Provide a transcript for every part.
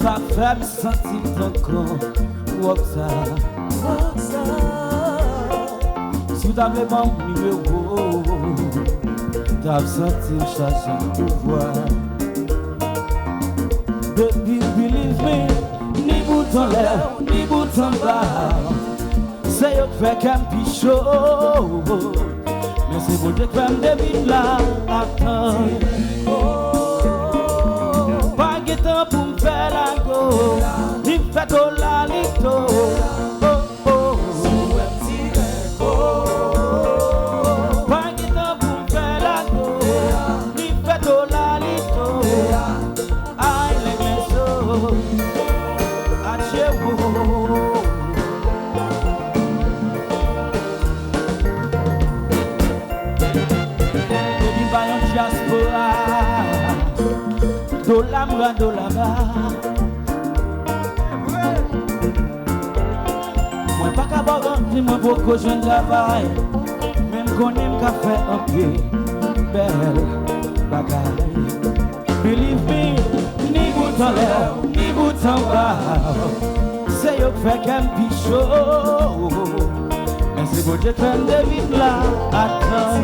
pas faire me sentir ton corps. Woksa, si vous avez mon numéro, t'as senti changer de voix. Baby, believe me, ni bouton l'air, ni bouton bas. C'est eux qui fait qu'un pichot. Mais c'est pour Dieu que me devine là, attends. Pas de temps pour me faire la go. Il fait tout la lito. Pas de temps pour me faire la go. Il fait tout la lito. Aïe les maisons. Adieu. Dolama, moi pas qu'à boire, moi beaucoup je travaille, même qu'on aime qu'à faire un pied, belle bagaille. Believe me, ni bouton l'air, ni bouton bas, c'est eux qui fait qu'un pichot, mais c'est beau de faire des vides là, attends.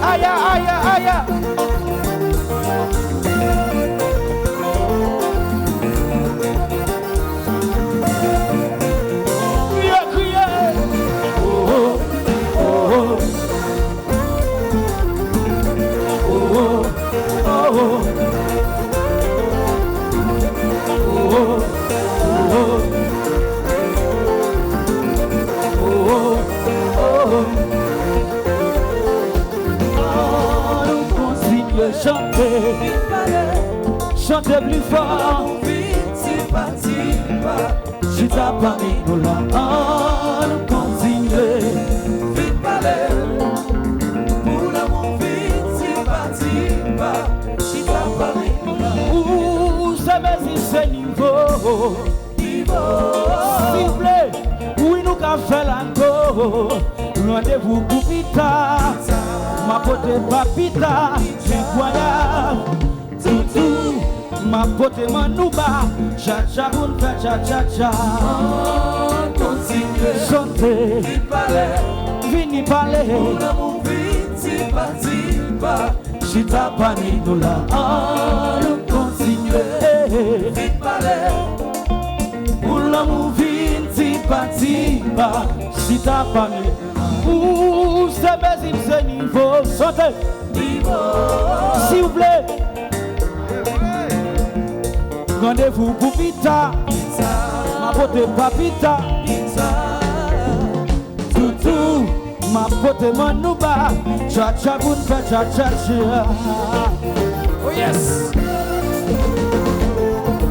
Aya, aya, aya. Crier, crier. Oh, oh, oh, oh, oh, oh, oh, chantez plus fort, si t'as pas mis nous là, nous continuer, vite parler, pour l'amour vite, si t'as pas mis nous là, ouh, ça me dit c'est niveau, s'il vous plaît, oui nous qu'a fait la go, rendez-vous pour pita, ma pote papita, incroyable. Ma pote manouba, cha-cha, on fait cha-cha-cha. Continue, chanter, vini parler. Pour l'amour vite, c'est parti, si t'as pas mis nous là. On continue, vite parler. Pour l'amour vite, c'est parti, si t'as pas mis. Ouh, c'est basique, c'est niveau, chantez. S'il vous plaît. Rendez-vous pour pita, ma pote papita, toutou, ma pote manouba, cha-cha vous fait cha-cha-cha. Oh yes!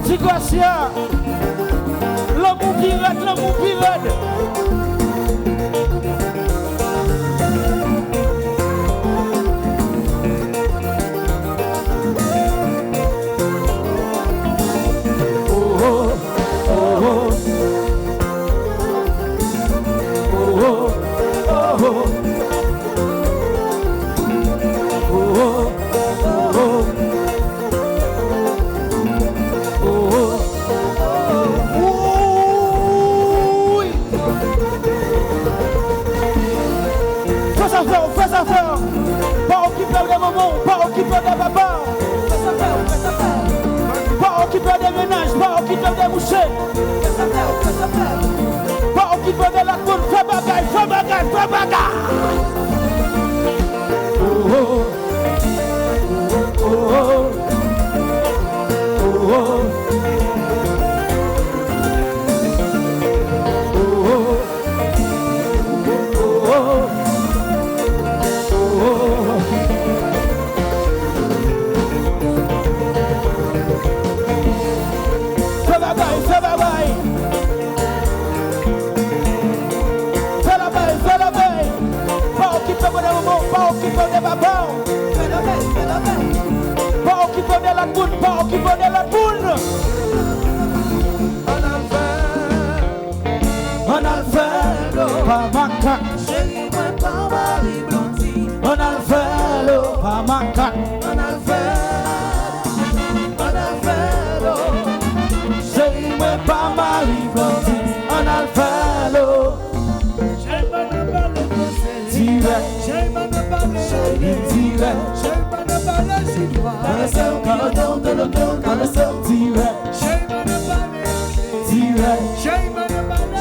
Tigwasia, l'amour pirate, l'amour pirate. Fais affaire, pas occuper des moments, pas occuper des papas. Fais affaire. Pas occuper des ménages, pas occuper des bouchers. Fais affaire. Pas occuper de la cour, fais bagaille. Oh oh, oh oh, oh oh, pas macaque. Chérie, moi pas Marie Blondine. On a le fait l'eau, pas macaque. On a le fait l'eau. Chérie, moi pas Marie Blondine. On a le fait l'eau. J'ai pas de balle de Direct, j'ai pas de balle direct. j'ai pas de balle chinois. Dans le sol, dans le sol, dans le sol, dans le sol. Direct, J'ai pas de balle direct, j'ai pas de balle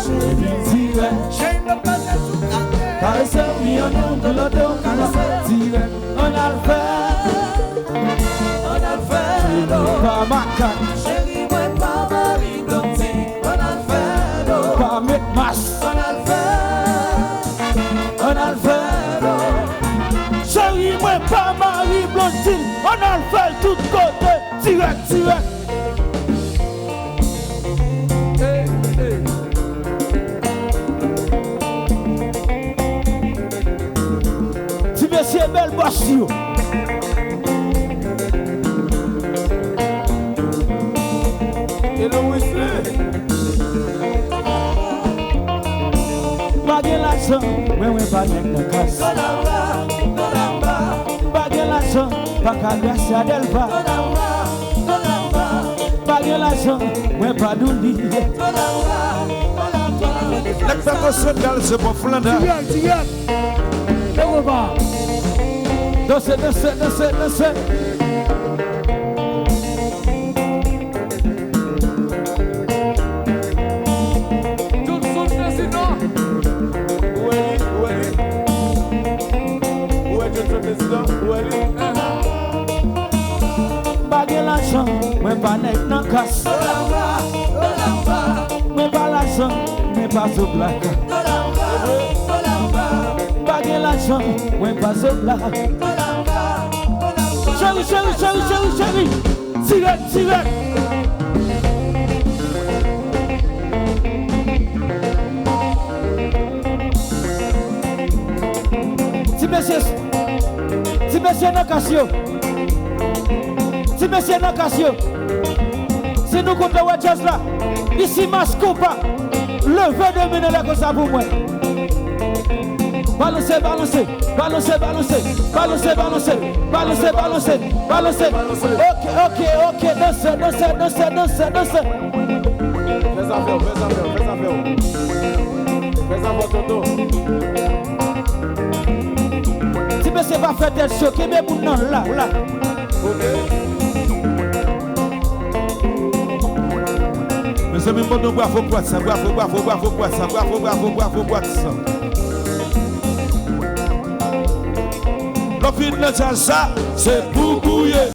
direct. j'ai pas de balle Dans le sol, oui, on est dans le dos, dans le sol. Direct, on a le fait. on a le fait l'eau. Pas macaque, Chérie, moi pas Marie Blondine. On a le fait l'eau. pas mettre masse. On a le fait. On a le fait l'eau. Chérie, moi pas Marie Blondine. On a le fait de tous côtés. Direct, direct. Si monsieur belle bosse yo. Hello Wesley. Bagay l'argent, ouais pas nek de casse. Bagay l'argent, pas qu'à grâce à Delva. Bagay l'argent, ouais pas d'ouli. La personne dans ce bon Flandre. Danse. Johnson président. Où est Johnson président? Où est Bagay l'argent, ouais pas nek de casse. Mais pas l'argent, mais pas so black. Bagay l'argent, ouais pas so black. Chérie. Direct. Si monsieur Nakassio. Si nous comptons à jazz là, ici Mascopa, levez de mener là comme ça pour moi. Balancez. Ok, danse. Fais affaire, Toto. Si monsieur va faire tel show, qui met mon nom là. Ok. Mes amis, bon, bravo, ça. L'opinion de ça, c'est pour bouiller.